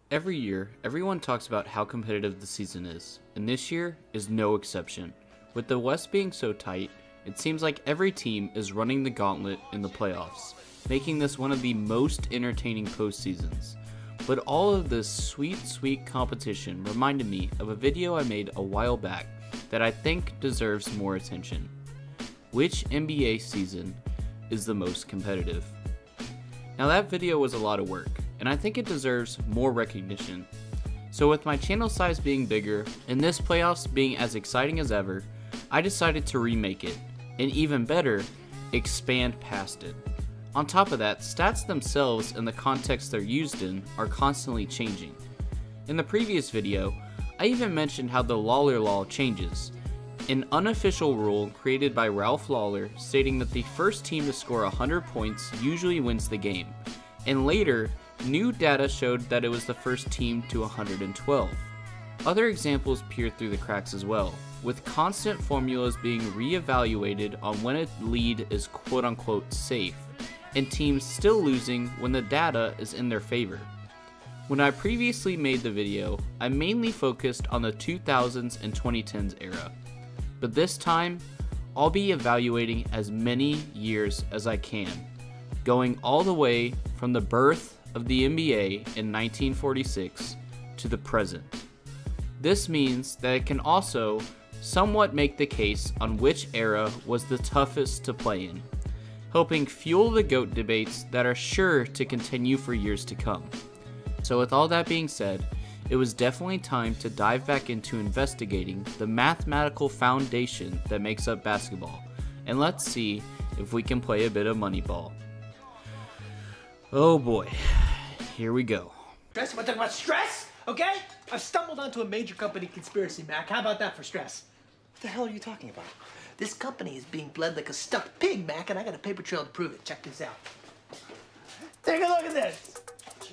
Every year, everyone talks about how competitive the season is, and this year is no exception. With the West being so tight, it seems like every team is running the gauntlet in the playoffs, making this one of the most entertaining postseasons. But all of this sweet competition reminded me of a video I made a while back that I think deserves more attention. Which NBA season is the most competitive? Now that video was a lot of work, and I think it deserves more recognition. So with my channel size being bigger, and this playoffs being as exciting as ever, I decided to remake it, and even better, expand past it. On top of that, stats themselves and the context they're used in are constantly changing. In the previous video, I even mentioned how the Lawler Law changes, an unofficial rule created by Ralph Lawler stating that the first team to score 100 points usually wins the game, and later, new data showed that it was the first team to 112. Other examples peered through the cracks as well, with constant formulas being re-evaluated on when a lead is quote-unquote safe, and teams still losing when the data is in their favor. When I previously made the video, I mainly focused on the 2000s and 2010s era, but this time, I'll be evaluating as many years as I can, going all the way from the birth of the NBA in 1946 to the present. This means that it can also somewhat make the case on which era was the toughest to play in, helping fuel the GOAT debates that are sure to continue for years to come. So with all that being said, it was definitely time to dive back into investigating the mathematical foundation that makes up basketball, and let's see if we can play a bit of Moneyball. Oh boy, here we go. Stress? You want to talk about stress? Okay? I've stumbled onto a major company conspiracy, Mac. How about that for stress? What the hell are you talking about? This company is being bled like a stuck pig, Mac, and I got a paper trail to prove it. Check this out. Take a look at this.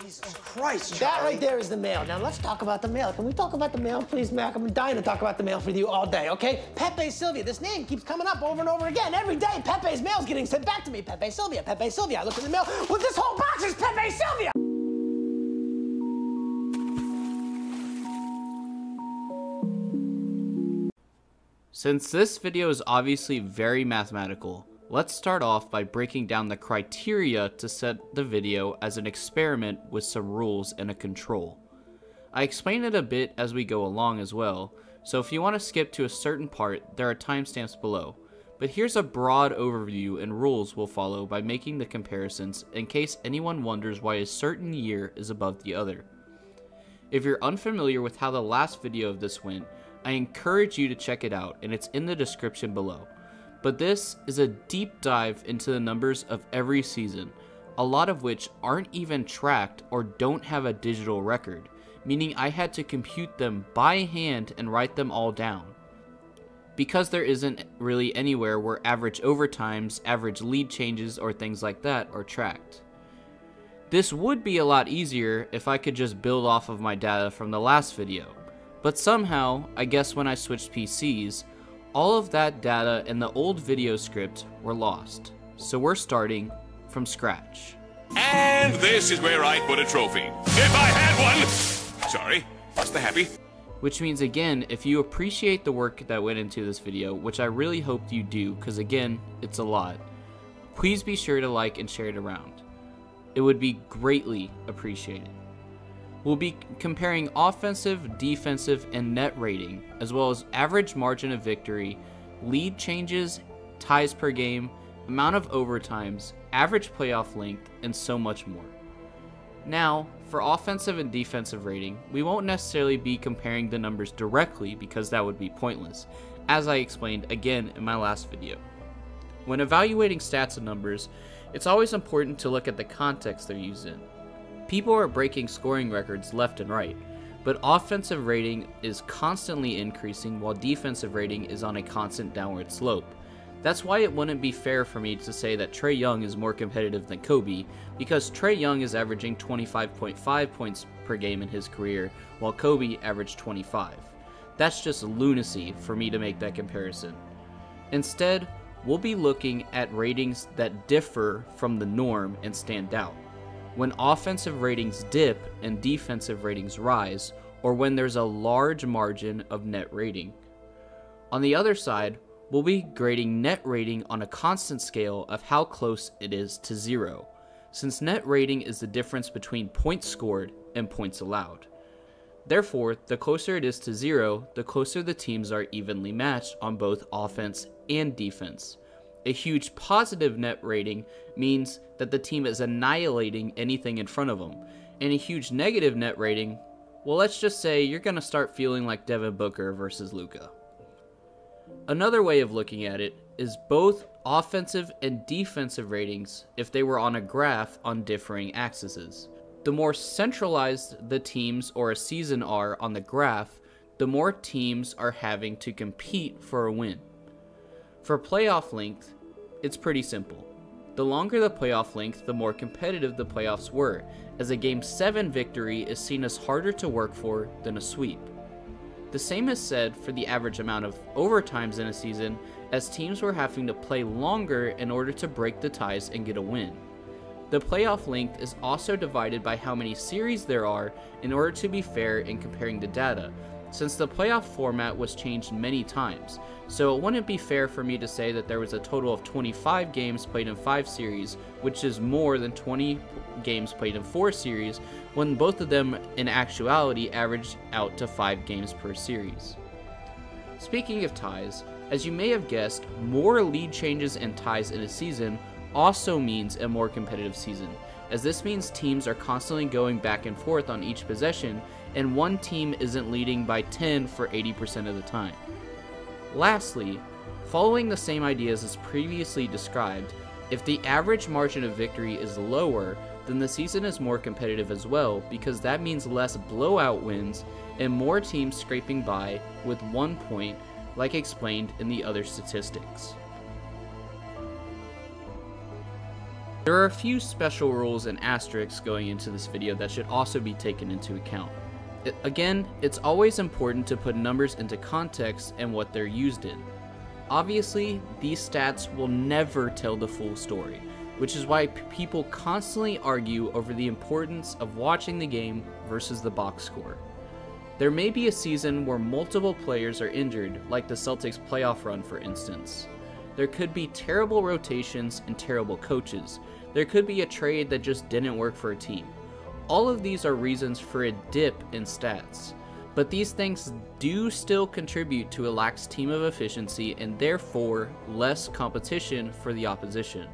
Jesus Christ, That right there is the mail. Now let's talk about the mail. Can we talk about the mail, please, Mac? I'm dying to talk about the mail with you all day, okay? Pepe Sylvia. This name keeps coming up over and over again. Every day, Pepe's mail's getting sent back to me. Pepe Sylvia, Pepe Sylvia. I look in the mail. Well, this whole box is Pepe Sylvia. Since this video is obviously very mathematical, let's start off by breaking down the criteria to set the video as an experiment with some rules and a control. I explain it a bit as we go along as well, so if you want to skip to a certain part, there are timestamps below. But here's a broad overview and rules we'll follow by making the comparisons in case anyone wonders why a certain year is above the other. If you're unfamiliar with how the last video of this went, I encourage you to check it out, and it's in the description below. But this is a deep dive into the numbers of every season, a lot of which aren't even tracked or don't have a digital record, meaning I had to compute them by hand and write them all down. Because there isn't really anywhere where average overtimes, average lead changes, or things like that are tracked. This would be a lot easier if I could just build off of my data from the last video, but somehow, I guess when I switched PCs, all of that data and the old video script were lost. So we're starting from scratch. And this is where I put a trophy. If I had one! Sorry, what's the happy? Which means again, if you appreciate the work that went into this video, which I really hope you do, because again, it's a lot, please be sure to like and share it around. It would be greatly appreciated. We'll be comparing offensive, defensive, and net rating, as well as average margin of victory, lead changes, ties per game, amount of overtimes, average playoff length, and so much more. Now, for offensive and defensive rating, we won't necessarily be comparing the numbers directly because that would be pointless, as I explained again in my last video. When evaluating stats and numbers, it's always important to look at the context they're used in. People are breaking scoring records left and right, but offensive rating is constantly increasing while defensive rating is on a constant downward slope. That's why it wouldn't be fair for me to say that Trae Young is more competitive than Kobe, because Trae Young is averaging 25.5 points per game in his career, while Kobe averaged 25. That's just lunacy for me to make that comparison. Instead, we'll be looking at ratings that differ from the norm and stand out. when offensive ratings dip and defensive ratings rise, or when there's a large margin of net rating. On the other side, we'll be grading net rating on a constant scale of how close it is to 0, since net rating is the difference between points scored and points allowed. Therefore, the closer it is to 0, the closer the teams are evenly matched on both offense and defense. A huge positive net rating means that the team is annihilating anything in front of them, and a huge negative net rating, well, let's just say you're going to start feeling like Devin Booker versus Luka. Another way of looking at it is both offensive and defensive ratings if they were on a graph on differing axes. The more centralized the teams or a season are on the graph, the more teams are having to compete for a win. For playoff length, it's pretty simple. The longer the playoff length, the more competitive the playoffs were, as a Game 7 victory is seen as harder to work for than a sweep. The same is said for the average amount of overtimes in a season, as teams were having to play longer in order to break the ties and get a win. The playoff length is also divided by how many series there are in order to be fair in comparing the data, since the playoff format was changed many times, so it wouldn't be fair for me to say that there was a total of 25 games played in 5 series, which is more than 20 games played in 4 series, when both of them in actuality averaged out to 5 games per series. Speaking of ties, as you may have guessed, more lead changes and ties in a season also means a more competitive season, as this means teams are constantly going back and forth on each possession, and one team isn't leading by 10 for 80% of the time. Lastly, following the same ideas as previously described, if the average margin of victory is lower, then the season is more competitive as well, because that means less blowout wins and more teams scraping by with 1 point, like explained in the other statistics. There are a few special rules and asterisks going into this video that should also be taken into account. Again, it's always important to put numbers into context and what they're used in. Obviously, these stats will never tell the full story, which is why people constantly argue over the importance of watching the game versus the box score. There may be a season where multiple players are injured, like the Celtics playoff run for instance. There could be terrible rotations and terrible coaches. There could be a trade that just didn't work for a team. All of these are reasons for a dip in stats, but these things do still contribute to a lax team of efficiency and therefore less competition for the opposition.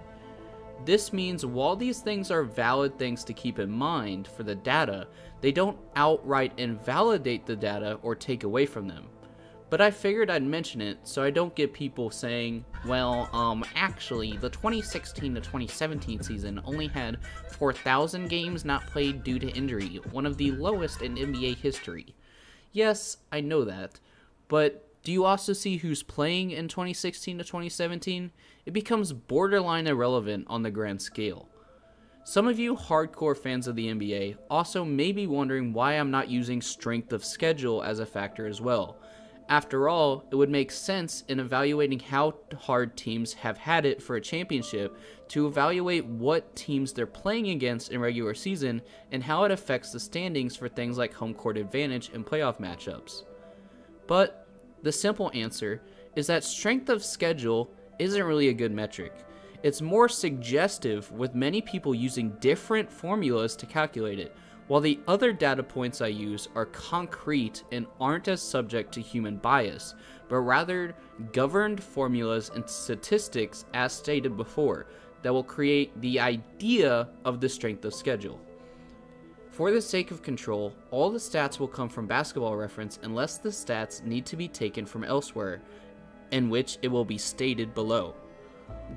This means while these things are valid things to keep in mind for the data, they don't outright invalidate the data or take away from them. But I figured I'd mention it so I don't get people saying, well, actually, the 2016 to 2017 season only had 4,000 games not played due to injury, one of the lowest in NBA history. Yes, I know that, but do you also see who's playing in 2016 to 2017? It becomes borderline irrelevant on the grand scale. Some of you hardcore fans of the NBA also may be wondering why I'm not using strength of schedule as a factor as well. After all, it would make sense in evaluating how hard teams have had it for a championship to evaluate what teams they're playing against in regular season and how it affects the standings for things like home court advantage and playoff matchups. But the simple answer is that strength of schedule isn't really a good metric. It's more suggestive, with many people using different formulas to calculate it, while the other data points I use are concrete and aren't as subject to human bias, but rather governed formulas and statistics as stated before that will create the idea of the strength of schedule. For the sake of control, all the stats will come from Basketball Reference unless the stats need to be taken from elsewhere, in which it will be stated below.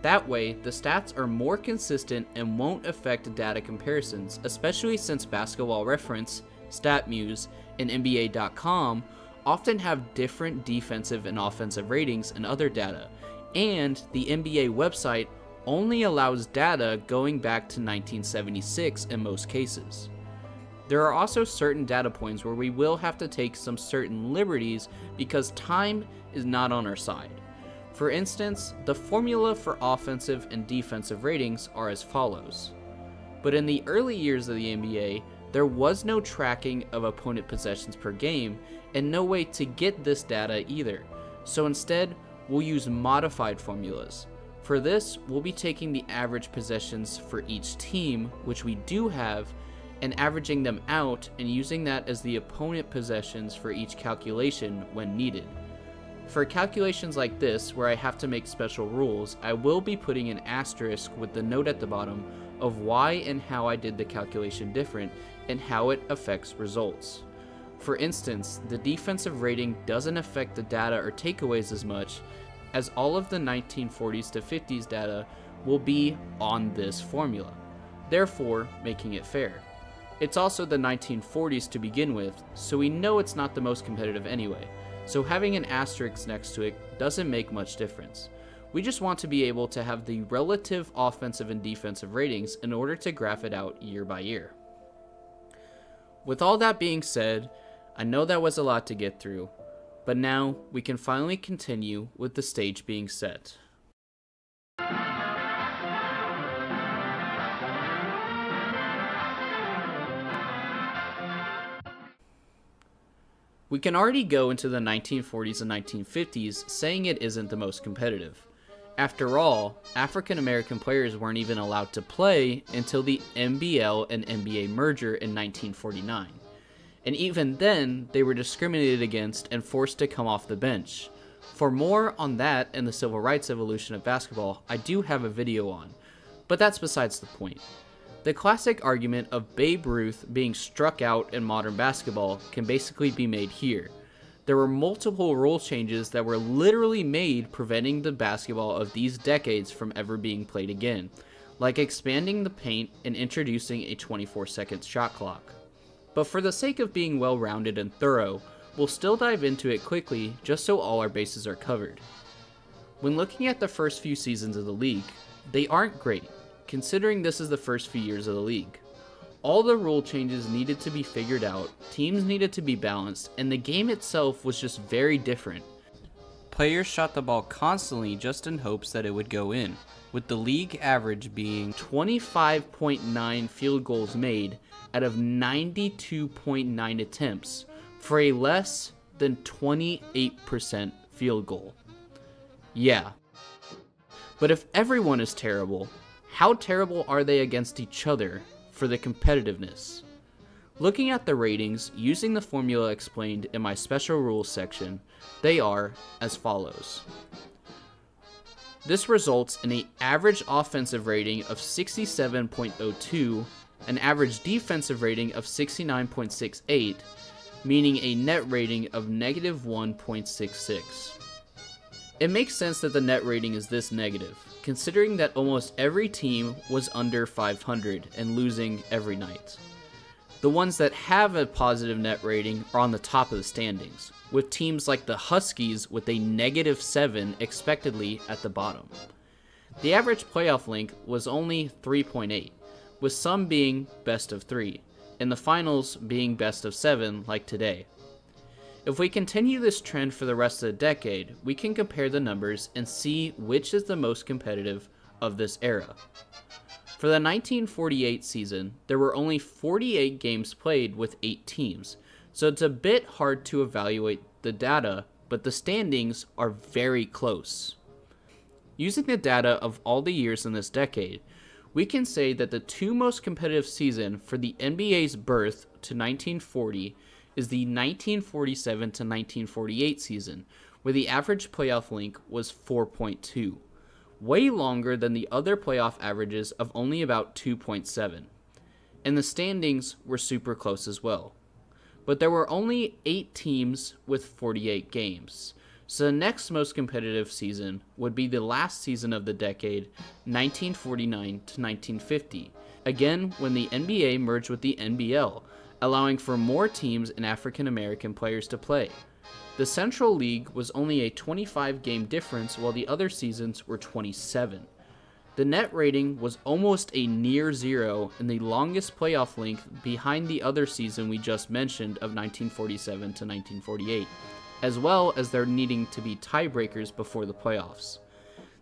That way, the stats are more consistent and won't affect data comparisons, especially since Basketball Reference, StatMuse, and NBA.com often have different defensive and offensive ratings and other data, and the NBA website only allows data going back to 1976 in most cases. There are also certain data points where we will have to take some certain liberties because time is not on our side. For instance, the formula for offensive and defensive ratings are as follows. but in the early years of the NBA, there was no tracking of opponent possessions per game and no way to get this data either. So instead, we'll use modified formulas. For this, we'll be taking the average possessions for each team, which we do have, and averaging them out and using that as the opponent possessions for each calculation when needed. For calculations like this, where I have to make special rules, I will be putting an asterisk with the note at the bottom of why and how I did the calculation different and how it affects results. For instance, the defensive rating doesn't affect the data or takeaways as much, as all of the 1940s to 50s data will be on this formula, therefore making it fair. It's also the 1940s to begin with, so we know it's not the most competitive anyway, so having an asterisk next to it doesn't make much difference. We just want to be able to have the relative offensive and defensive ratings in order to graph it out year by year. With all that being said, I know that was a lot to get through, but now we can finally continue with the stage being set. We can already go into the 1940s and 1950s saying it isn't the most competitive. After all, African American players weren't even allowed to play until the NBL and NBA merger in 1949. And even then, they were discriminated against and forced to come off the bench. For more on that and the civil rights evolution of basketball, I do have a video on, but that's besides the point. The classic argument of Babe Ruth being struck out in modern basketball can basically be made here. There were multiple rule changes that were literally made preventing the basketball of these decades from ever being played again, like expanding the paint and introducing a 24-second shot clock. But for the sake of being well-rounded and thorough, we'll still dive into it quickly just so all our bases are covered. When looking at the first few seasons of the league, they aren't great, considering this is the first few years of the league. All the rule changes needed to be figured out, teams needed to be balanced, and the game itself was just very different. Players shot the ball constantly just in hopes that it would go in, with the league average being 25.9 field goals made out of 92.9 attempts for a less than 28% field goal. Yeah. But if everyone is terrible, how terrible are they against each other for the competitiveness? Looking at the ratings using the formula explained in my special rules section, they are as follows. This results in an average offensive rating of 67.02, an average defensive rating of 69.68, meaning a net rating of negative 1.66. It makes sense that the net rating is this negative, considering that almost every team was under 500 and losing every night. The ones that have a positive net rating are on the top of the standings, with teams like the Huskies with a negative 7 expectedly at the bottom. The average playoff length was only 3.8, with some being best of 3, and the finals being best of 7 like today. If we continue this trend for the rest of the decade, we can compare the numbers and see which is the most competitive of this era. For the 1948 season, there were only 48 games played with 8 teams, so it's a bit hard to evaluate the data, but the standings are very close. Using the data of all the years in this decade, we can say that the two most competitive season for the NBA's birth to 1940 is the 1947 to 1948 season, where the average playoff length was 4.2, way longer than the other playoff averages of only about 2.7. And the standings were super close as well. But there were only 8 teams with 48 games. So the next most competitive season would be the last season of the decade, 1949 to 1950, again when the NBA merged with the NBL, allowing for more teams and African American players to play. The Central League was only a 25-game difference while the other seasons were 27. The net rating was almost a near zero and the longest playoff length behind the other season we just mentioned of 1947 to 1948, as well as there needing to be tiebreakers before the playoffs.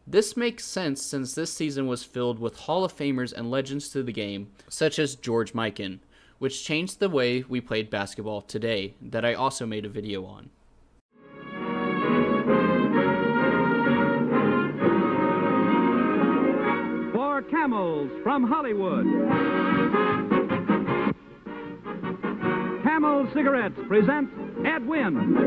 This makes sense since this season was filled with Hall of Famers and legends to the game, such as George Mikan, which changed the way we played basketball today, that I also made a video on. For Camels from Hollywood. Camel Cigarettes present Ed Wynn.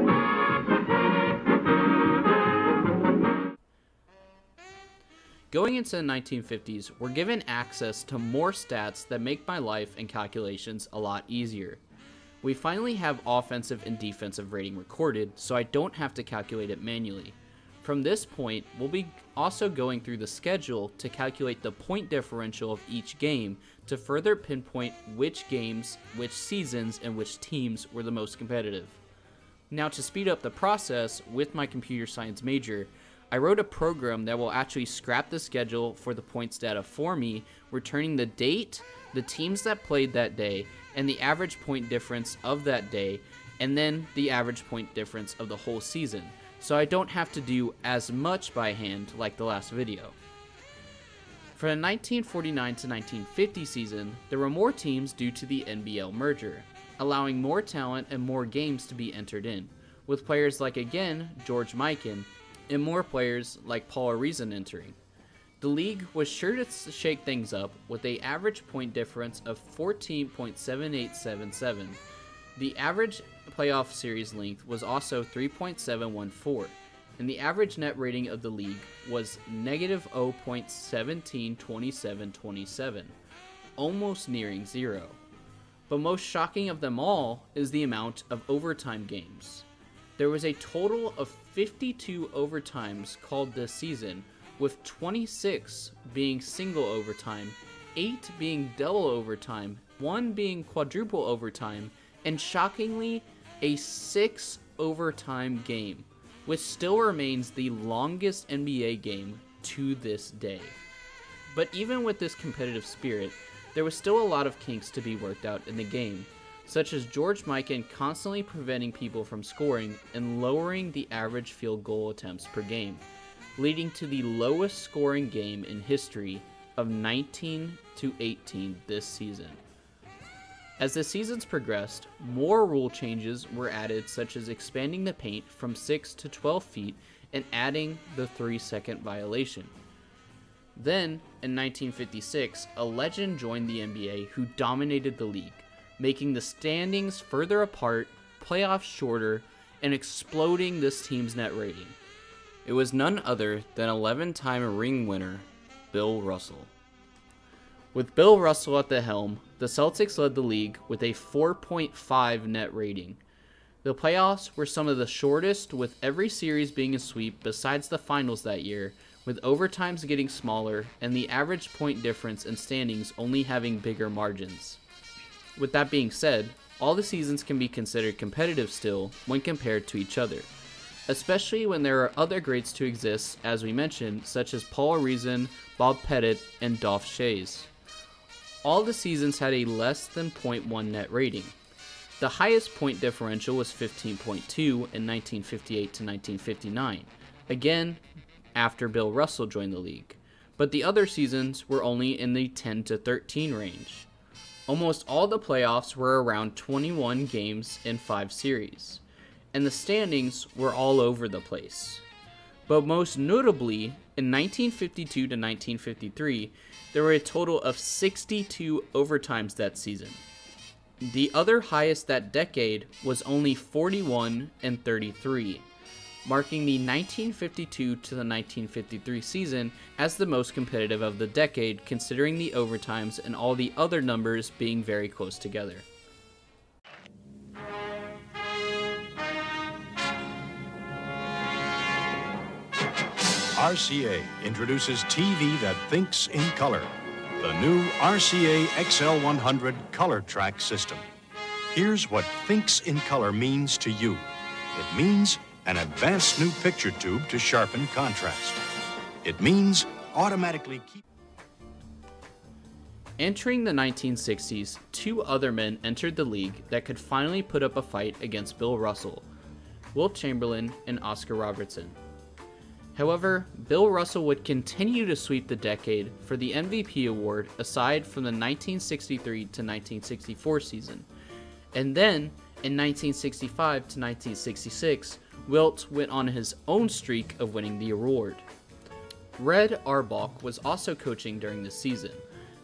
Going into the 1950s, we're given access to more stats that make my life and calculations a lot easier. We finally have offensive and defensive rating recorded, so I don't have to calculate it manually. From this point, we'll be also going through the schedule to calculate the point differential of each game to further pinpoint which games, which seasons, and which teams were the most competitive. Now, to speed up the process with my computer science major, I wrote a program that will actually scrap the schedule for the points data for me, returning the date, the teams that played that day, and the average point difference of that day, and then the average point difference of the whole season, so I don't have to do as much by hand like the last video. For the 1949 to 1950 season, there were more teams due to the NBL merger, allowing more talent and more games to be entered in, with players like, again, George Mikan, and more players like Paul Arizin entering. The league was sure to shake things up with an average point difference of 14.7877. The average playoff series length was also 3.714, and the average net rating of the league was negative 0.172727, almost nearing zero. But most shocking of them all is the amount of overtime games. There was a total of 52 overtimes called this season, with 26 being single overtime, 8 being double overtime, 1 being quadruple overtime, and shockingly, a 6 overtime game, which still remains the longest NBA game to this day. But even with this competitive spirit, there was still a lot of kinks to be worked out in the game, such as George Mikan constantly preventing people from scoring and lowering the average field goal attempts per game, leading to the lowest scoring game in history of 19-18 this season. As the seasons progressed, more rule changes were added, such as expanding the paint from 6 to 12 feet and adding the 3-second violation. Then, in 1956, a legend joined the NBA who dominated the league, making the standings further apart, playoffs shorter, and exploding this team's net rating. It was none other than 11-time ring winner, Bill Russell. With Bill Russell at the helm, the Celtics led the league with a 4.5 net rating. The playoffs were some of the shortest, with every series being a sweep besides the finals that year, with overtimes getting smaller and the average point difference and standings only having bigger margins. With that being said, all the seasons can be considered competitive still when compared to each other, especially when there are other greats to exist, as we mentioned, such as Paul Arizin, Bob Pettit, and Dolph Schayes. All the seasons had a less than 0.1 net rating. The highest point differential was 15.2 in 1958 to 1959, again after Bill Russell joined the league, but the other seasons were only in the 10 to 13 range. Almost all the playoffs were around 21 games in 5 series, and the standings were all over the place. But most notably, in 1952 to 1953, there were a total of 62 overtimes that season. The other highest that decade was only 41 and 33, marking the 1952 to the 1953 season as the most competitive of the decade, considering the overtimes and all the other numbers being very close together. RCA introduces TV that thinks in color. The new RCA XL100 Color Track System. Here's what thinks in color means to you. It means an advanced new picture tube to sharpen contrast. It means automatically keep... Entering the 1960s, 2 other men entered the league that could finally put up a fight against Bill Russell, Wilt Chamberlain and Oscar Robertson. However, Bill Russell would continue to sweep the decade for the MVP award aside from the 1963 to 1964 season. And then, in 1965 to 1966, Wilt went on his own streak of winning the award. Red Auerbach was also coaching during this season,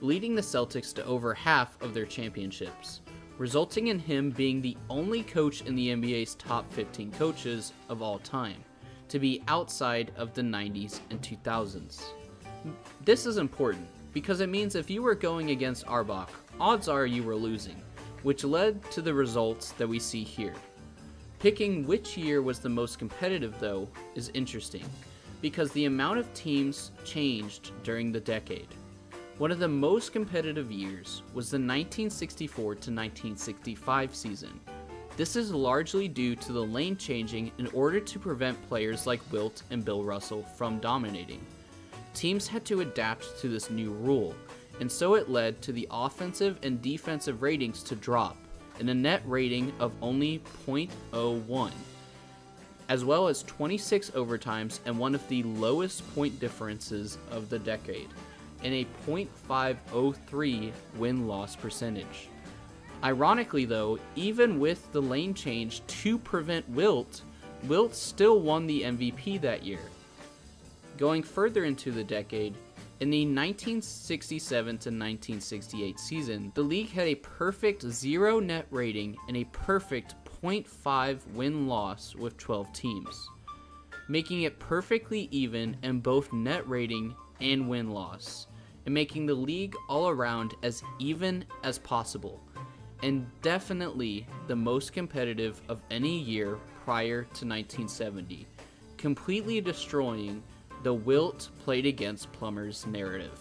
leading the Celtics to over half of their championships, resulting in him being the only coach in the NBA's top 15 coaches of all time to be outside of the 90s and 2000s. This is important because it means if you were going against Auerbach, odds are you were losing, which led to the results that we see here. Picking which year was the most competitive, though, is interesting, because the amount of teams changed during the decade. One of the most competitive years was the 1964 to 1965 season. This is largely due to the lane changing in order to prevent players like Wilt and Bill Russell from dominating. Teams had to adapt to this new rule, and so it led to the offensive and defensive ratings to drop, and a net rating of only .01, as well as 26 overtimes and one of the lowest point differences of the decade, and a .503 win-loss percentage. Ironically though, even with the lane change to prevent Wilt still won the MVP that year. Going further into the decade, in the 1967 to 1968 season, the league had a perfect 0 net rating and a perfect .5 win-loss with 12 teams, making it perfectly even in both net rating and win-loss, and making the league all around as even as possible, and definitely the most competitive of any year prior to 1970, completely destroying the Wilt played against plumbers narrative.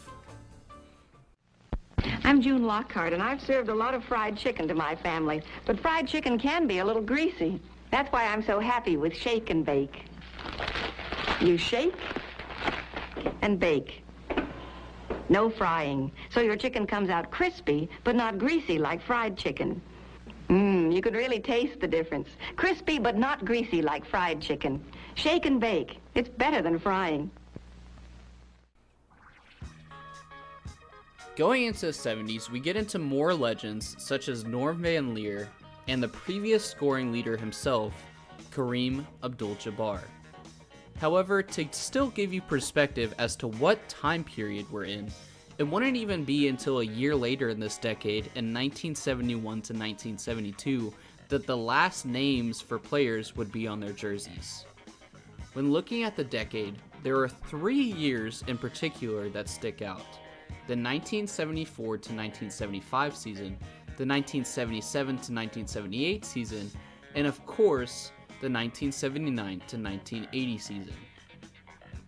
I'm June Lockhart, and I've served a lot of fried chicken to my family, but fried chicken can be a little greasy. That's why I'm so happy with Shake and Bake. You shake and bake. No frying, so your chicken comes out crispy, but not greasy like fried chicken. You could really taste the difference. Crispy, but not greasy like fried chicken. Shake and bake. It's better than frying. Going into the 70s, we get into more legends such as Norm Van Lier and the previous scoring leader himself, Kareem Abdul-Jabbar. However, to still give you perspective as to what time period we're in, it wouldn't even be until a year later in this decade, in 1971 to 1972, that the last names for players would be on their jerseys. When looking at the decade, there are 3 years in particular that stick out: the 1974 to 1975 season, the 1977 to 1978 season, and of course, the 1979 to 1980 season.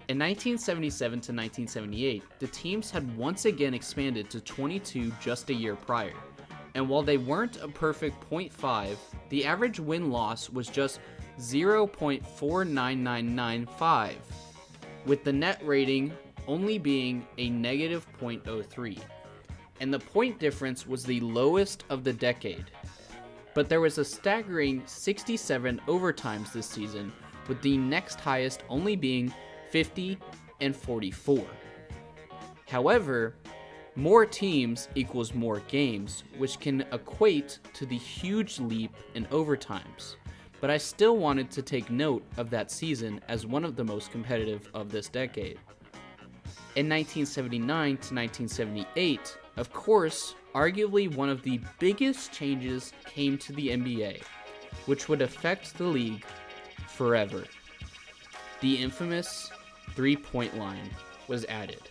In 1977 to 1978, the teams had once again expanded to 22 just a year prior, and while they weren't a perfect .5, the average win-loss was just 0.49995, with the net rating only being a negative .03, and the point difference was the lowest of the decade. But there was a staggering 67 overtimes this season, with the next highest only being 50 and 44. However, more teams equals more games, which can equate to the huge leap in overtimes. But I still wanted to take note of that season as one of the most competitive of this decade. In 1979 to 1978, of course, arguably one of the biggest changes came to the NBA, which would affect the league forever. The infamous three-point line was added.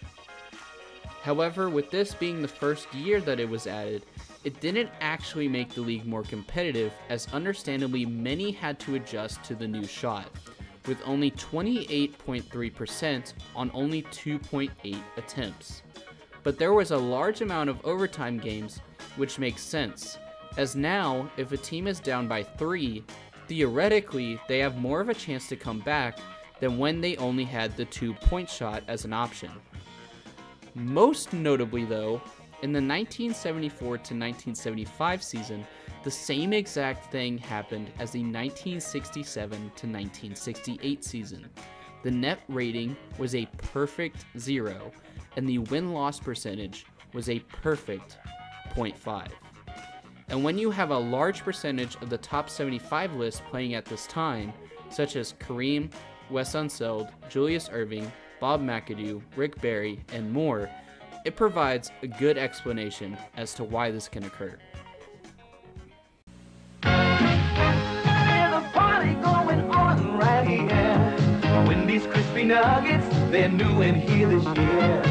However, with this being the first year that it was added, it didn't actually make the league more competitive, as understandably many had to adjust to the new shot, with only 28.3% on only 2.8 attempts. But there was a large amount of overtime games, which makes sense, as now, if a team is down by 3, theoretically, they have more of a chance to come back than when they only had the 2-point shot as an option. Most notably though, in the 1974 to 1975 season, the same exact thing happened as the 1967 to 1968 season, the net rating was a perfect 0, and the win-loss percentage was a perfect 0.5. And when you have a large percentage of the top 75 list playing at this time, such as Kareem, Wes Unseld, Julius Erving, Bob McAdoo, Rick Barry, and more, it provides a good explanation as to why this can occur. There's a party going on right here. Wendy's crispy nuggets, they're new and here this year.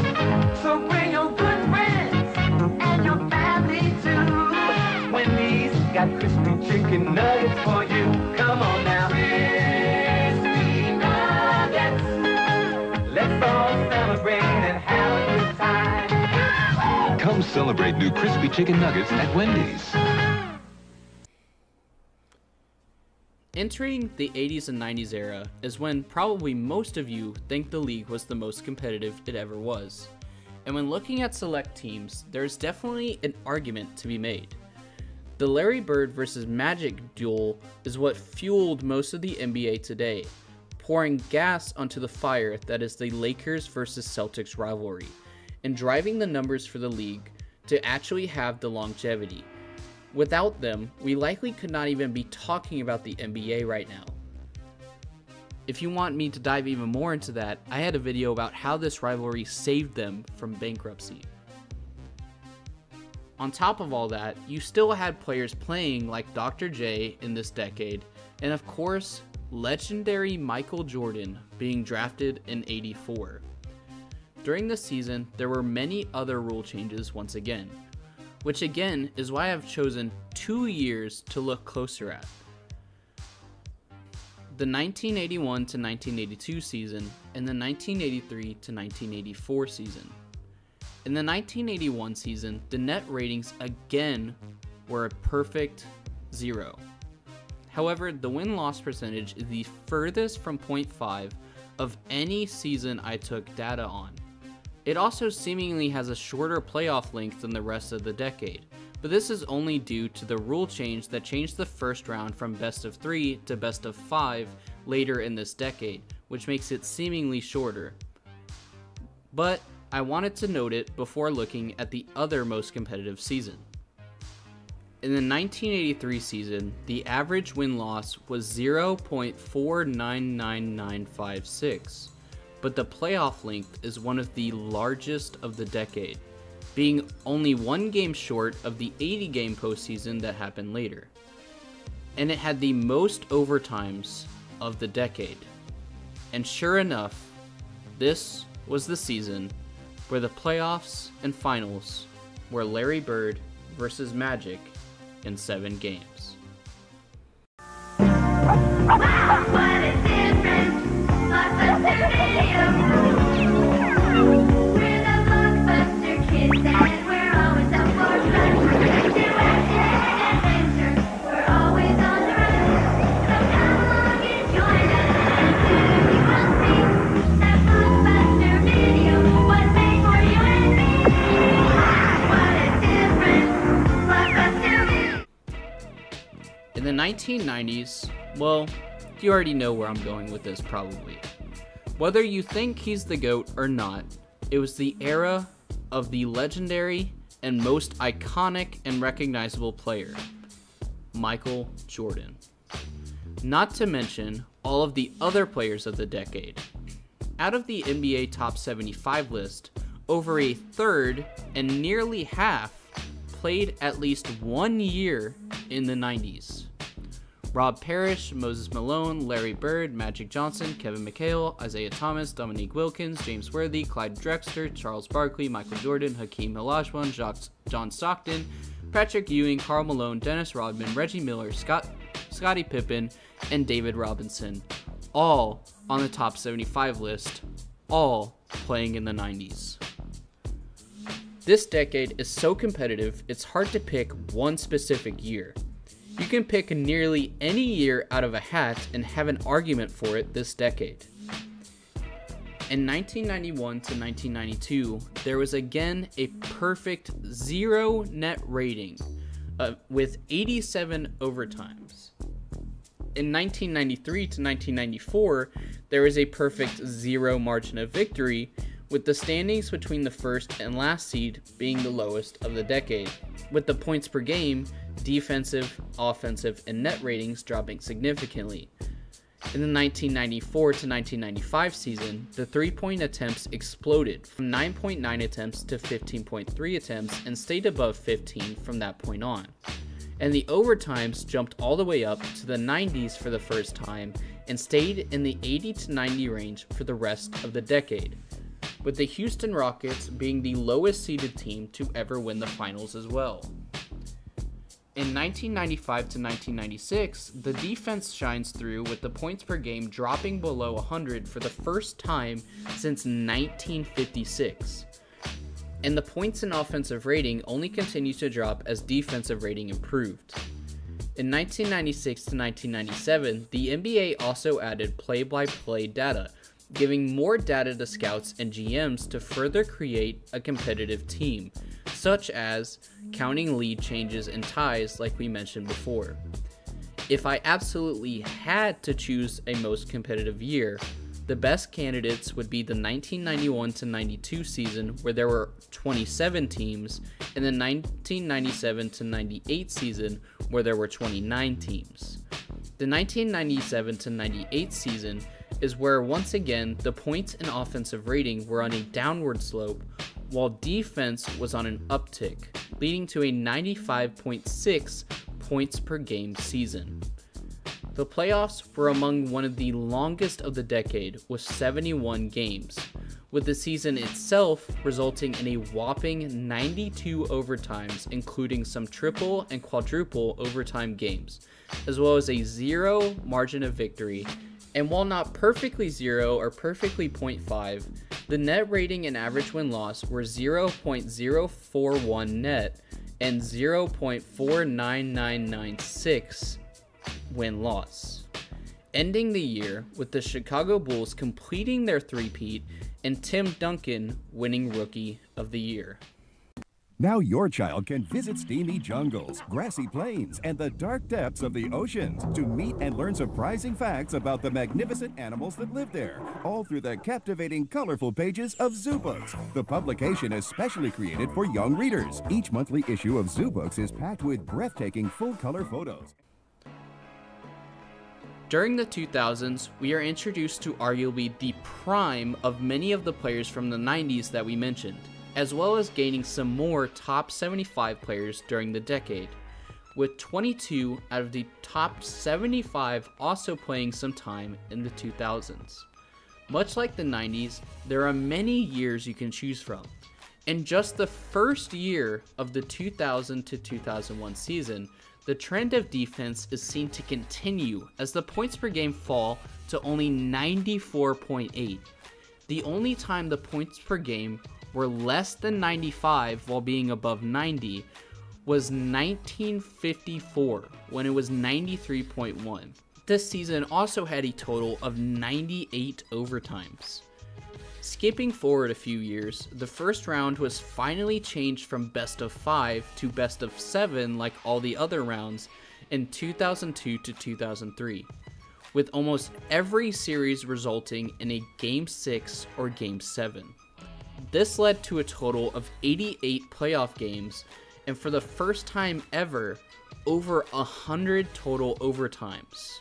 So bring your good friends and your family too. Wendy's got crispy chicken nuggets for you. Come on now. Crispy nuggets. Let's all celebrate and have a good time. Come celebrate new crispy chicken nuggets at Wendy's. Entering the 80s and 90s era is when probably most of you think the league was the most competitive it ever was. And when looking at select teams, there's definitely an argument to be made. The Larry Bird versus Magic duel is what fueled most of the NBA today, pouring gas onto the fire that is the Lakers versus Celtics rivalry, and driving the numbers for the league to actually have the longevity. Without them, we likely could not even be talking about the NBA right now. If you want me to dive even more into that, I had a video about how this rivalry saved them from bankruptcy. On top of all that, you still had players playing like Dr. J in this decade, and of course, legendary Michael Jordan being drafted in '84. During this season, there were many other rule changes once again, which again is why I've chosen 2 years to look closer at. The 1981 to 1982 season and the 1983 to 1984 season. In the 1981 season, the net ratings again were a perfect 0. However, the win-loss percentage is the furthest from 0.5 of any season I took data on. It also seemingly has a shorter playoff length than the rest of the decade, but this is only due to the rule change that changed the first round from best of 3 to best of 5 later in this decade, which makes it seemingly shorter. But I wanted to note it before looking at the other most competitive season. In the 1983 season, the average win-loss was 0.499956, but the playoff length is one of the largest of the decade, being only 1 game short of the 80-game postseason that happened later. And it had the most overtimes of the decade. And sure enough, this was the season where the playoffs and finals were Larry Bird versus Magic in 7 games. Wow, what a difference! Blockbuster Video! We're the Blockbuster kids and we're always up for fun. To action and adventure, we're always on the run. So come along and join us and soon you will see that Blockbuster Video was made for you and me. What a difference! Blockbuster Video! In the 1990s, well, you already know where I'm going with this probably. Whether you think he's the GOAT or not, it was the era of the legendary and most iconic and recognizable player, Michael Jordan. Not to mention all of the other players of the decade. Out of the NBA Top 75 list, over a third and nearly half played at least 1 year in the 90s. Rob Parrish, Moses Malone, Larry Bird, Magic Johnson, Kevin McHale, Isaiah Thomas, Dominique Wilkins, James Worthy, Clyde Drexler, Charles Barkley, Michael Jordan, Hakeem Olajuwon, John Stockton, Patrick Ewing, Karl Malone, Dennis Rodman, Reggie Miller, Scottie Pippen, and David Robinson, all on the top 75 list, all playing in the 90s. This decade is so competitive, it's hard to pick one specific year. You can pick nearly any year out of a hat and have an argument for it this decade. In 1991 to 1992, there was again a perfect 0 net rating with 87 overtimes. in 1993 to 1994, there was a perfect 0 margin of victory, with the standings between the first and last seed being the lowest of the decade, with the points per game, defensive, offensive, and net ratings dropping significantly. In the 1994 to 1995 season, the three-point attempts exploded from 9.9 attempts to 15.3 attempts and stayed above 15 from that point on. And the overtimes jumped all the way up to the 90s for the first time and stayed in the 80 to 90 range for the rest of the decade, with the Houston Rockets being the lowest seeded team to ever win the finals as well. In 1995 to 1996, the defense shines through, with the points per game dropping below 100 for the first time since 1956. And the points and offensive rating only continues to drop as defensive rating improved. In 1996 to 1997, the NBA also added play-by-play data, giving more data to scouts and GMs to further create a competitive team, such as counting lead changes and ties like we mentioned before. If I absolutely had to choose a most competitive year, the best candidates would be the 1991 to 92 season, where there were 27 teams, and the 1997 to 98 season, where there were 29 teams. The 1997 to 98 season is where once again the points and offensive rating were on a downward slope, while defense was on an uptick, leading to a 95.6 points per game season. The playoffs were among one of the longest of the decade, with 71 games, with the season itself resulting in a whopping 92 overtimes, including some triple and quadruple overtime games, as well as a 0 margin of victory. And while not perfectly 0 or perfectly 0.5, the net rating and average win-loss were 0.041 net and 0.49996 win-loss, ending the year with the Chicago Bulls completing their three-peat and Tim Duncan winning Rookie of the Year. Now your child can visit steamy jungles, grassy plains, and the dark depths of the oceans to meet and learn surprising facts about the magnificent animals that live there, all through the captivating, colorful pages of Zoo Books. The publication is specially created for young readers. Each monthly issue of Zoo Books is packed with breathtaking full-color photos. During the 2000s, we are introduced to arguably the prime of many of the players from the 90s that we mentioned, as well as gaining some more top 75 players during the decade, with 22 out of the top 75 also playing some time in the 2000s. Much like the 90s, there are many years you can choose from. In just the first year of the 2000 to 2001 season, the trend of defense is seen to continue as the points per game fall to only 94.8. The only time the points per game were less than 95 while being above 90 was 1954, when it was 93.1. This season also had a total of 98 overtimes. Skipping forward a few years, the first round was finally changed from best of 5 to best of 7 like all the other rounds in 2002 to 2003, with almost every series resulting in a Game 6 or Game 7. This led to a total of 88 playoff games, and for the first time ever, over 100 total overtimes.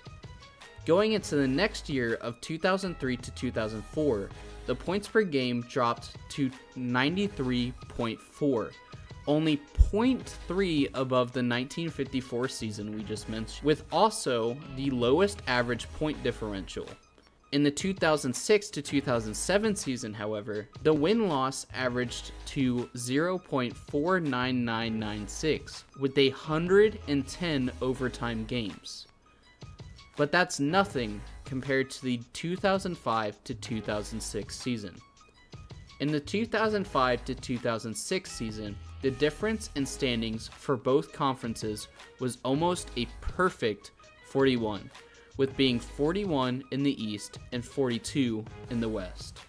Going into the next year of 2003 to 2004, the points per game dropped to 93.4, only 0.3 above the 1954 season we just mentioned, with also the lowest average point differential. In the 2006 to 2007 season, however, the win-loss averaged to 0.49996, with 110 overtime games. But that's nothing compared to the 2005 to 2006 season. In the 2005 to 2006 season, the difference in standings for both conferences was almost a perfect 41, with being 41 in the East and 42 in the West,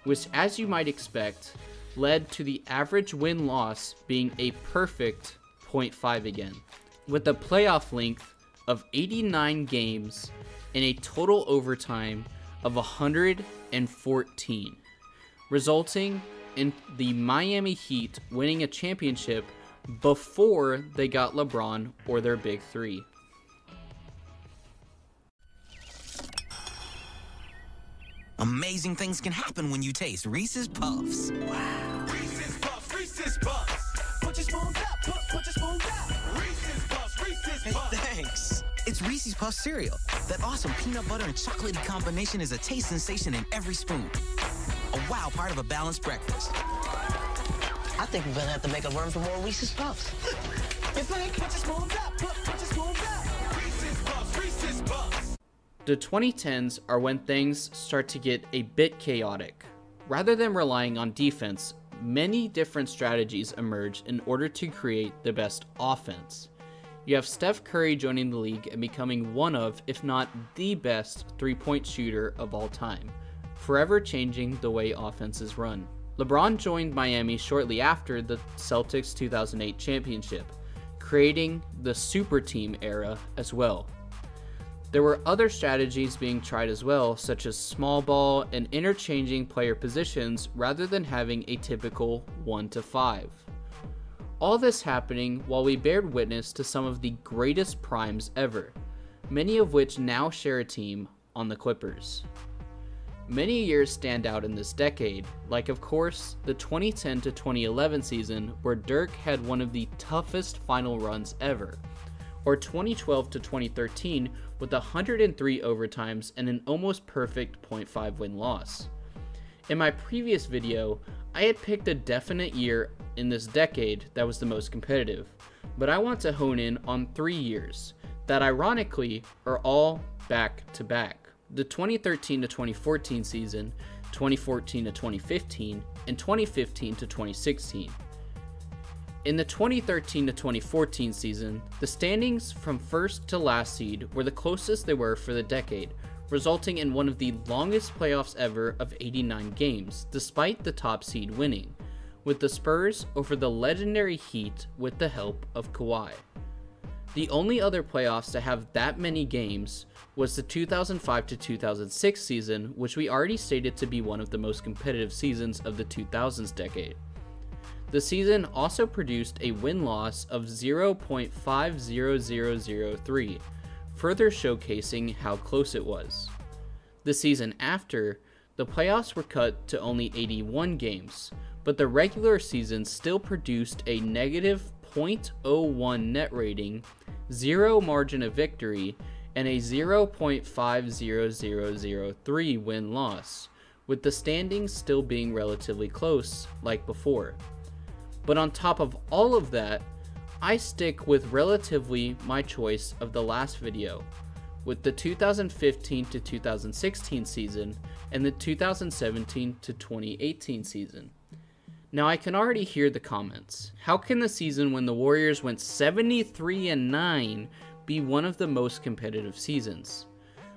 which, as you might expect, led to the average win-loss being a perfect 0.5 again, with the playoff length of 89 games and a total overtime of 114, resulting in the Miami Heat winning a championship before they got LeBron or their big three. Amazing things can happen when you taste Reese's Puffs. Wow. Reese's Puffs, Reese's Puffs. Put your spoon up, put your spoon up. Reese's Puffs, Reese's Puffs. Hey, thanks. It's Reese's Puffs cereal. That awesome peanut butter and chocolatey combination is a taste sensation in every spoon. A wow part of a balanced breakfast. I think we're gonna have to make a run for more Reese's Puffs. You think? Put your spoon up, put your spoon up. Reese's Puffs, Reese's Puffs. The 2010s are when things start to get a bit chaotic. Rather than relying on defense, many different strategies emerge in order to create the best offense. You have Steph Curry joining the league and becoming one of, if not the best, three-point shooter of all time, forever changing the way offenses run. LeBron joined Miami shortly after the Celtics 2008 championship, creating the super team era as well. There were other strategies being tried as well, such as small ball and interchanging player positions rather than having a typical 1-5. All this happening while we bared witness to some of the greatest primes ever, many of which now share a team on the Clippers. Many years stand out in this decade, like of course the 2010 to 2011 season where Dirk had one of the toughest final runs ever, or 2012 to 2013 with 103 overtimes and an almost perfect .5 win-loss. In my previous video, I had picked a definite year in this decade that was the most competitive, but I want to hone in on 3 years that ironically are all back-to-back. The 2013 to 2014 season, 2014 to 2015, and 2015 to 2016. In the 2013 to 2014 season, the standings from first to last seed were the closest they were for the decade, resulting in one of the longest playoffs ever of 89 games, despite the top seed winning, with the Spurs over the legendary Heat with the help of Kawhi. The only other playoffs to have that many games was the 2005 to 2006 season, which we already stated to be one of the most competitive seasons of the 2000s decade. The season also produced a win-loss of 0.50003, further showcasing how close it was. The season after, the playoffs were cut to only 81 games, but the regular season still produced a negative .01 net rating, 0 margin of victory, and a 0.50003 win-loss, with the standings still being relatively close like before. But on top of all of that, I stick with relatively my choice of the last video, with the 2015 to 2016 season and the 2017 to 2018 season. Now I can already hear the comments. How can the season when the Warriors went 73-9 be one of the most competitive seasons?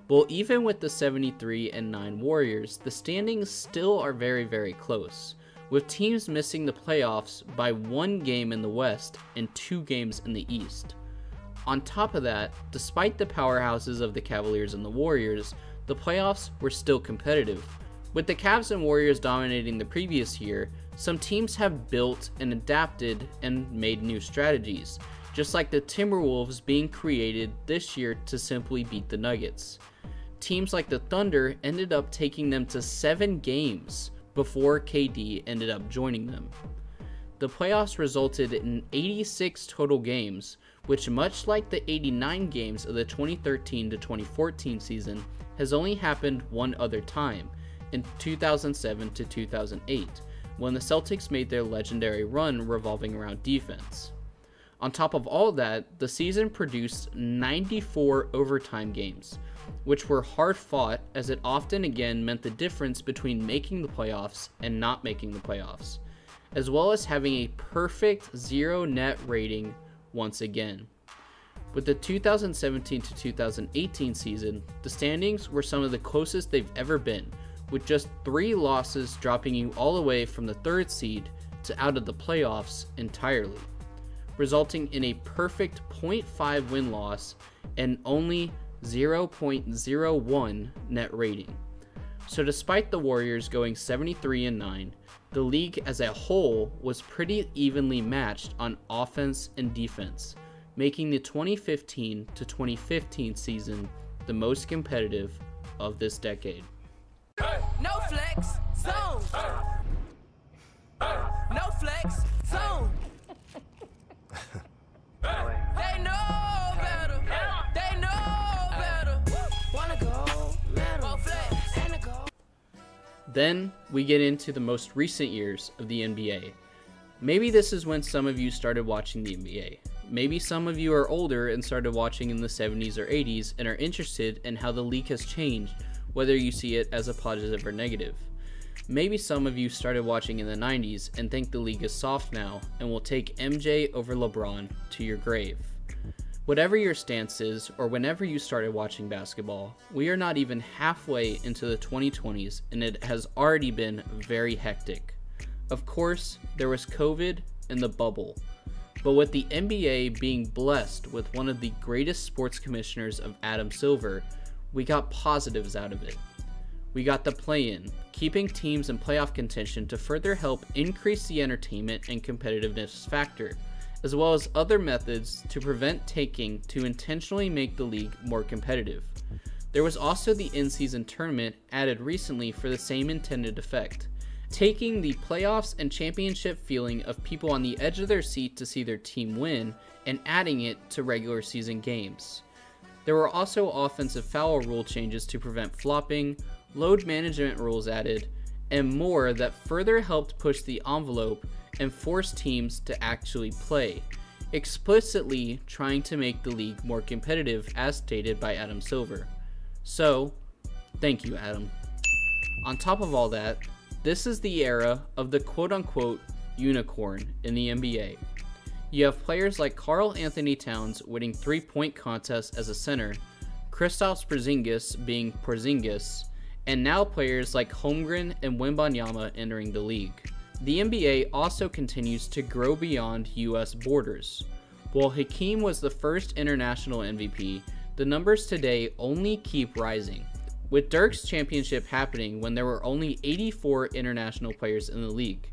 Well, even with the 73-9 Warriors, the standings still are very, very close, with teams missing the playoffs by 1 game in the West and 2 games in the East. On top of that, despite the powerhouses of the Cavaliers and the Warriors, the playoffs were still competitive. With the Cavs and Warriors dominating the previous year, some teams have built and adapted and made new strategies, just like the Timberwolves being created this year to simply beat the Nuggets. Teams like the Thunder ended up taking them to 7 games before KD ended up joining them. The playoffs resulted in 86 total games, which much like the 89 games of the 2013 to 2014 season, has only happened one other time, in 2007 to 2008, when the Celtics made their legendary run revolving around defense. On top of all that, the season produced 94 overtime games, which were hard fought as it often again meant the difference between making the playoffs and not making the playoffs, as well as having a perfect 0 net rating once again. With the 2017 to 2018 season, the standings were some of the closest they've ever been, with just 3 losses dropping you all the way from the 3rd seed to out of the playoffs entirely. resulting in a perfect 0.5 win-loss and only 0.01 net rating. So despite the Warriors going 73-9, the league as a whole was pretty evenly matched on offense and defense, making the 2015 to 2015 season the most competitive of this decade. No flex, zone. No flex, zone. They know better. They know better. Wanna go, metal, flex, and a go. Then we get into the most recent years of the NBA. Maybe this is when some of you started watching the NBA. Maybe some of you are older and started watching in the 70s or 80s and are interested in how the league has changed, whether you see it as a positive or negative. Maybe some of you started watching in the 90s and think the league is soft now and will take MJ over LeBron to your grave. Whatever your stance is, or whenever you started watching basketball, we are not even halfway into the 2020s and it has already been very hectic. Of course, there was COVID and the bubble, but with the NBA being blessed with one of the greatest sports commissioners of Adam Silver, we got positives out of it. We got the play-in, keeping teams in playoff contention to further help increase the entertainment and competitiveness factor, as well as other methods to prevent tanking to intentionally make the league more competitive. There was also the in-season tournament added recently for the same intended effect, taking the playoffs and championship feeling of people on the edge of their seat to see their team win and adding it to regular season games. There were also offensive foul rule changes to prevent flopping, load management rules added, and more that further helped push the envelope and force teams to actually play, explicitly trying to make the league more competitive as stated by Adam Silver. So, thank you, Adam. On top of all that, this is the era of the quote-unquote unicorn in the NBA. You have players like Karl Anthony Towns winning three-point contests as a center, Kristaps Porzingis being Porzingis, and now players like Holmgren and Wembanyama entering the league. The NBA also continues to grow beyond US borders. While Hakeem was the first international MVP, the numbers today only keep rising, with Dirk's championship happening when there were only 84 international players in the league.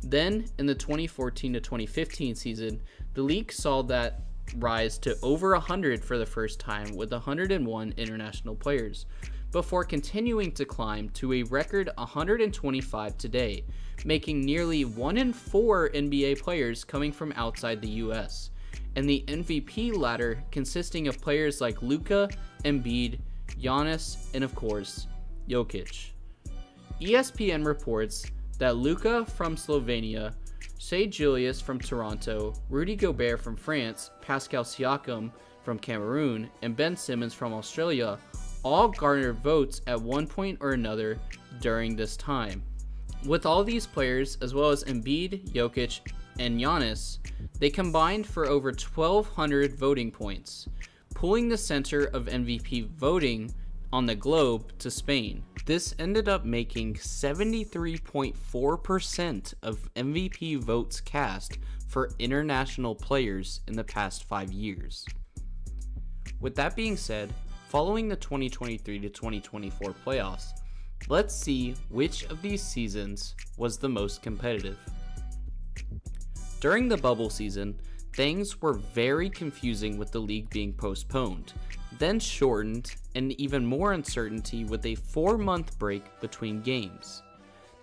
Then, in the 2014 to 2015 season, the league saw that rise to over 100 for the first time with 101 international players, before continuing to climb to a record 125 today, making nearly 1 in 4 NBA players coming from outside the US, and the MVP ladder consisting of players like Luka, Embiid, Giannis, and of course, Jokic. ESPN reports that Luka from Slovenia, Shai Julius from Toronto, Rudy Gobert from France, Pascal Siakam from Cameroon, and Ben Simmons from Australia all garnered votes at one point or another during this time. With all these players, as well as Embiid, Jokic, and Giannis, they combined for over 1,200 voting points, pulling the center of MVP voting on the globe to Spain. This ended up making 73.4% of MVP votes cast for international players in the past 5 years. With that being said, following the 2023 to 2024 playoffs, let's see which of these seasons was the most competitive. During the bubble season, things were very confusing with the league being postponed, then shortened, and even more uncertainty with a 4-month break between games.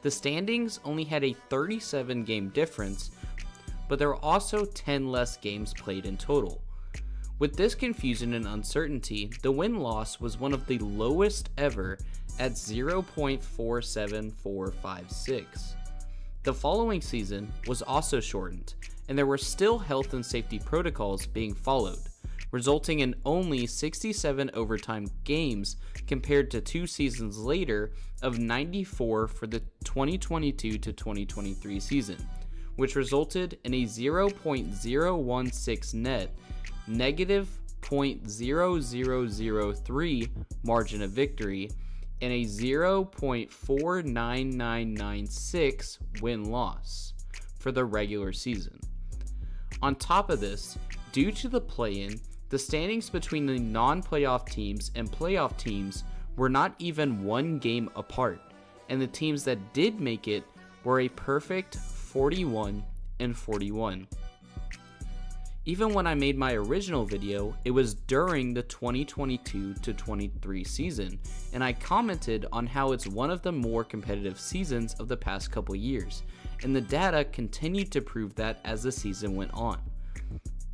The standings only had a 37-game difference, but there were also 10 less games played in total. With this confusion and uncertainty, the win-loss was one of the lowest ever at 0.47456. The following season was also shortened, and there were still health and safety protocols being followed, resulting in only 67 overtime games compared to 2 seasons later of 94 for the 2022 to 2023 season, which resulted in a 0.016 net, negative 0.0003 margin of victory, and a 0.49996 win-loss for the regular season. On top of this, due to the play-in, the standings between the non-playoff teams and playoff teams were not even one game apart, and the teams that did make it were a perfect 41 and 41. Even when I made my original video, it was during the 2022-23 season, and I commented on how it's one of the more competitive seasons of the past couple years, and the data continued to prove that as the season went on.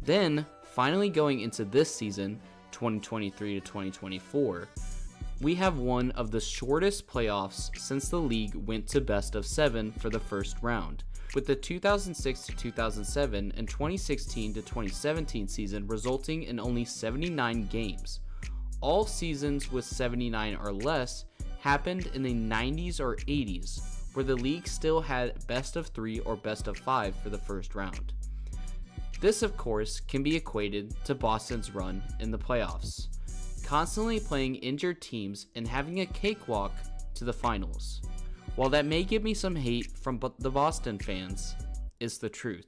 Then, finally going into this season, 2023-2024, we have one of the shortest playoffs since the league went to best of 7 for the first round, with the 2006-2007 and 2016-2017 season resulting in only 79 games. All seasons with 79 or less happened in the 90s or 80s, where the league still had best of 3 or best of 5 for the first round. This, of course, can be equated to Boston's run in the playoffs, constantly playing injured teams and having a cakewalk to the finals. While that may give me some hate from the Boston fans, it's the truth.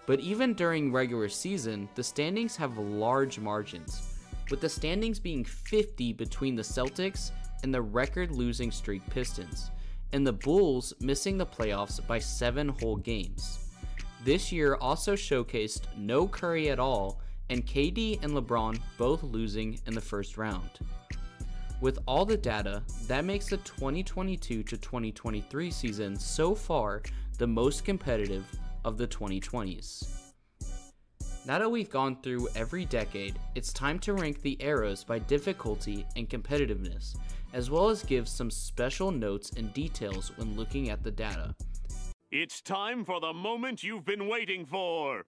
But even during regular season, the standings have large margins, with the standings being 50 between the Celtics and the record-losing streak Pistons, and the Bulls missing the playoffs by 7 whole games. This year also showcased no Curry at all, and KD and LeBron both losing in the first round. With all the data, that makes the 2022-2023 season so far the most competitive of the 2020s. Now that we've gone through every decade, it's time to rank the eras by difficulty and competitiveness, as well as give some special notes and details when looking at the data. It's time for the moment you've been waiting for.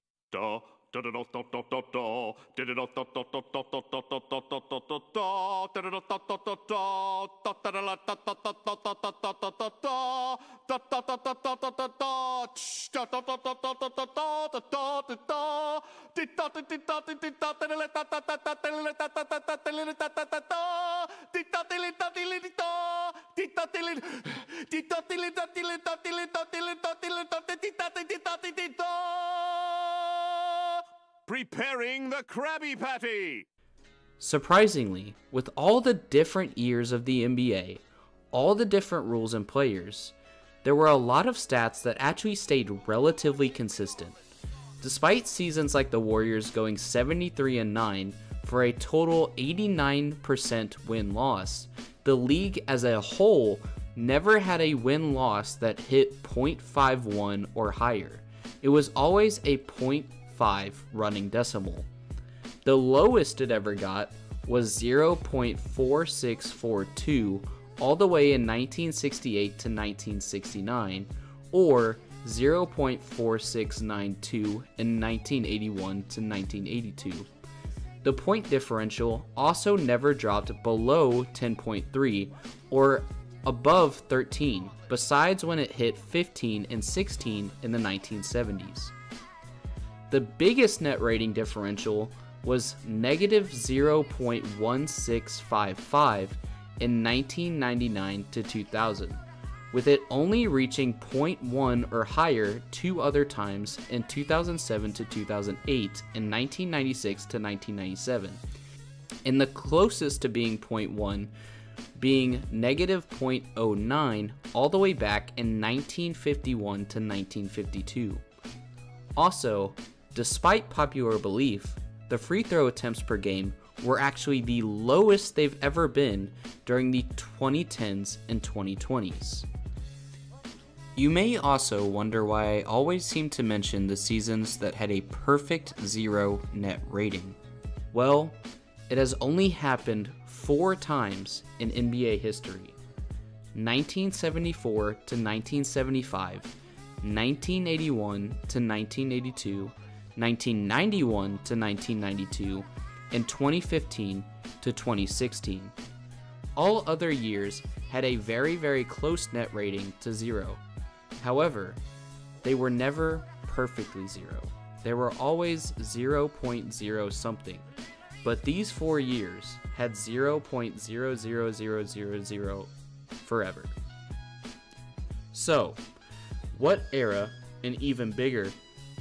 Preparing the Krabby Patty! Surprisingly, with all the different years of the NBA, all the different rules and players, there were a lot of stats that actually stayed relatively consistent. Despite seasons like the Warriors going 73-9 for a total 89% win-loss, the league as a whole never had a win-loss that hit .51 or higher. It was always a .5 running decimal. The lowest it ever got was 0.4642 all the way in 1968 to 1969, or 0.4692 in 1981 to 1982. The point differential also never dropped below 10.3 or above 13, besides when it hit 15 and 16 in the 1970s. The biggest net rating differential was negative 0.1655 in 1999 to 2000, with it only reaching 0.1 or higher 2 other times in 2007 to 2008 and 1996 to 1997, and the closest to being 0.1 being negative 0.09 all the way back in 1951 to 1952. Also, despite popular belief, the free throw attempts per game were actually the lowest they've ever been during the 2010s and 2020s. You may also wonder why I always seem to mention the seasons that had a perfect 0 net rating. Well, it has only happened 4 times in NBA history: 1974 to 1975, 1981 to 1982, 1991 to 1992, and 2015 to 2016. All other years had a very close net rating to 0. However, they were never perfectly 0. They were always 0.0 something, but these 4 years had 0.00000 forever. So, what era, and even bigger,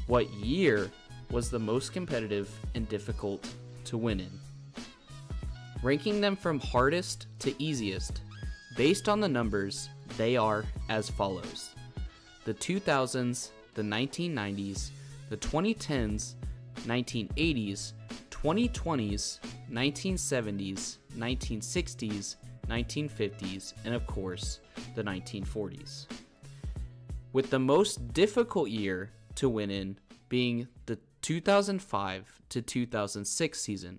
what year was the most competitive and difficult to win in. Ranking them from hardest to easiest, based on the numbers, they are as follows. The 2000s, the 1990s, the 2010s, 1980s, 2020s, 1970s, 1960s, 1950s, and of course, the 1940s. With the most difficult year to win in being the 2005 to 2006 season,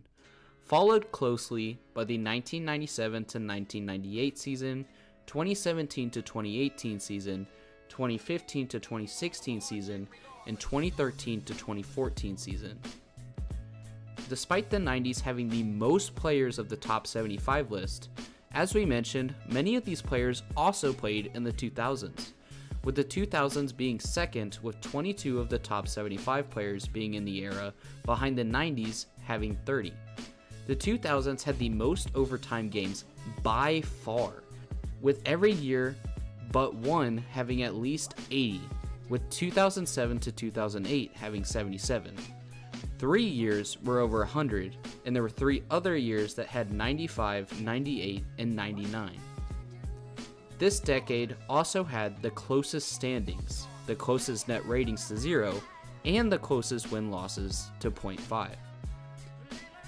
followed closely by the 1997 to 1998 season, 2017 to 2018 season, 2015 to 2016 season, and 2013 to 2014 season. Despite the 90s having the most players of the top 75 list, as we mentioned, many of these players also played in the 2000s, with the 2000s being second with 22 of the top 75 players being in the era, behind the 90s having 30. The 2000s had the most overtime games by far, with every year but one having at least 80, with 2007 to 2008 having 77. 3 years were over 100, and there were 3 other years that had 95, 98, and 99. This decade also had the closest standings, the closest net ratings to 0, and the closest win-losses to 0.5.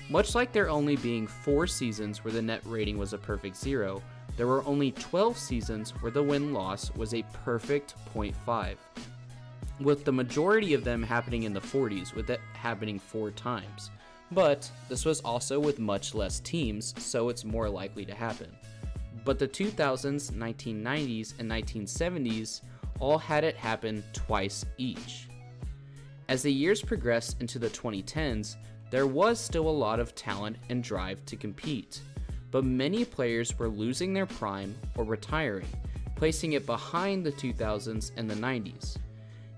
Much like there only being 4 seasons where the net rating was a perfect 0, there were only 12 seasons where the win-loss was a perfect 0.5, with the majority of them happening in the 40s, with it happening 4 times. But this was also with much less teams, so it's more likely to happen. But the 2000s, 1990s, and 1970s all had it happen twice each. As the years progressed into the 2010s, there was still a lot of talent and drive to compete, but many players were losing their prime or retiring, placing it behind the 2000s and the 90s.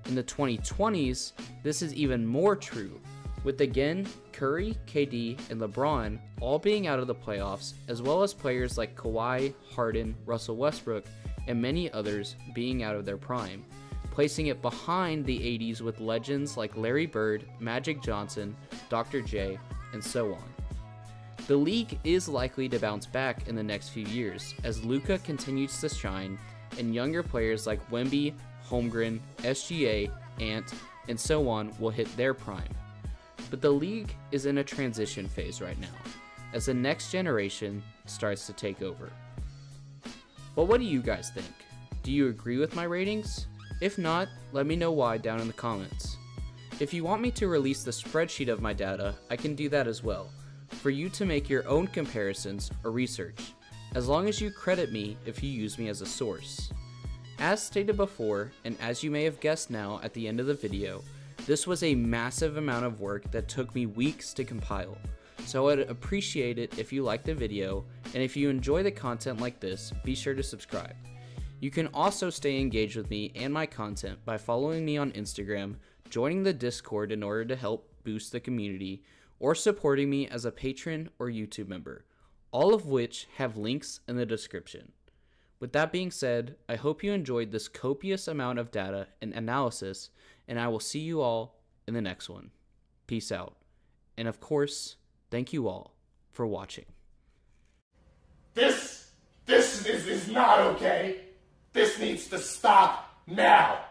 In the 2020s, this is even more true, with again Curry, KD, and LeBron all being out of the playoffs, as well as players like Kawhi, Harden, Russell Westbrook, and many others being out of their prime, placing it behind the 80s with legends like Larry Bird, Magic Johnson, Dr. J, and so on. The league is likely to bounce back in the next few years as Luka continues to shine and younger players like Wemby, Holmgren, SGA, Ant, and so on will hit their prime. But the league is in a transition phase right now, as the next generation starts to take over. But what do you guys think? Do you agree with my ratings? If not, let me know why down in the comments. If you want me to release the spreadsheet of my data, I can do that as well, for you to make your own comparisons or research, as long as you credit me if you use me as a source. As stated before, and as you may have guessed now at the end of the video, this was a massive amount of work that took me weeks to compile, so I'd appreciate it if you like the video, and if you enjoy the content like this, be sure to subscribe. You can also stay engaged with me and my content by following me on Instagram, joining the Discord in order to help boost the community, or supporting me as a patron or YouTube member, all of which have links in the description. With that being said, I hope you enjoyed this copious amount of data and analysis, and I will see you all in the next one. Peace out. And of course, thank you all for watching. This is not okay. This needs to stop now.